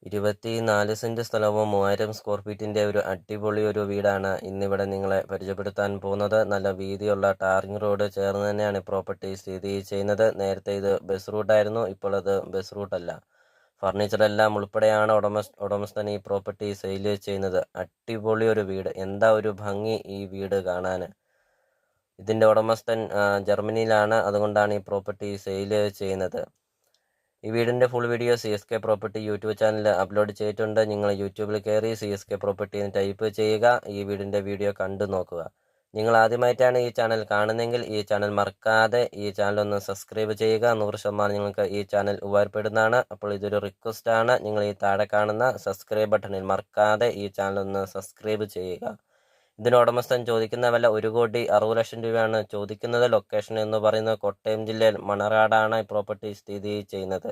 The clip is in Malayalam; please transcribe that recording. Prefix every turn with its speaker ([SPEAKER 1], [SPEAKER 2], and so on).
[SPEAKER 1] 24 സെന്റ് സ്ഥലവും 3000 സ്ക്വയർ ഫീറ്റിന്റെ ഒരു അടിപൊളി ഒരു വീടാണ് ഇന്നിവിടെ നിങ്ങളെ പരിചയപ്പെടുത്താൻ പോകുന്നത്. നല്ല വീതിയുള്ള ടാറിംഗ് റോഡ് ചേർന്ന് തന്നെയാണ് ഈ പ്രോപ്പർട്ടി സ്ഥിതി ചെയ്യുന്നത്. നേരത്തെ ഇത് ബസ് റൂട്ടായിരുന്നു, ഇപ്പോൾ അത് ബസ് റൂട്ടല്ല. ഫർണിച്ചർ എല്ലാം ഉൾപ്പെടെയാണ് ഉടമസ്ഥൻ ഈ പ്രോപ്പർട്ടി സെയിൽ ചെയ്യുന്നത്. അടിപൊളി ഒരു വീട്, എന്താ ഒരു ഭംഗി ഈ വീട് കാണാൻ. ഇതിന്റെ ഉടമസ്ഥൻ ജർമ്മനിയിലാണ്, അതുകൊണ്ടാണ് ഈ പ്രോപ്പർട്ടി സെയിൽ ചെയ്യുന്നത്. ഈ വീടിൻ്റെ full video CSK property YouTube ചാനലിൽ അപ്ലോഡ് ചെയ്തിട്ടുണ്ട്. നിങ്ങൾ യൂട്യൂബിൽ കയറി CSK പ്രോപ്പർട്ടി എന്ന് ടൈപ്പ് ചെയ്യുക. ഈ വീടിൻ്റെ വീഡിയോ കണ്ടു നോക്കുക. നിങ്ങൾ ആദ്യമായിട്ടാണ് ഈ ചാനൽ കാണുന്നതെങ്കിൽ ഈ ചാനൽ മറക്കാതെ ഈ ചാനൽ ഒന്ന് സബ്സ്ക്രൈബ് ചെയ്യുക. 100% നിങ്ങൾക്ക് ഈ ചാനൽ ഉപകാരപ്പെടുന്നതാണ്. അപ്പോൾ ഇതൊരു റിക്വസ്റ്റ് ആണ്, നിങ്ങൾ ഈ താഴെ കാണുന്ന സബ്സ്ക്രൈബ് ബട്ടണിൽ മറക്കാതെ ഈ ചാനൽ ഒന്ന് സബ്സ്ക്രൈബ് ചെയ്യുക. ഇതിന് ഉടമസ്ഥൻ ചോദിക്കുന്ന വില 1,60,00,000 രൂപയാണ് ചോദിക്കുന്നത്. ലൊക്കേഷൻ എന്ന് പറയുന്നത് കോട്ടയം ജില്ലയിൽ മണറാടാണ് ഈ പ്രോപ്പർട്ടി സ്ഥിതി ചെയ്യുന്നത്.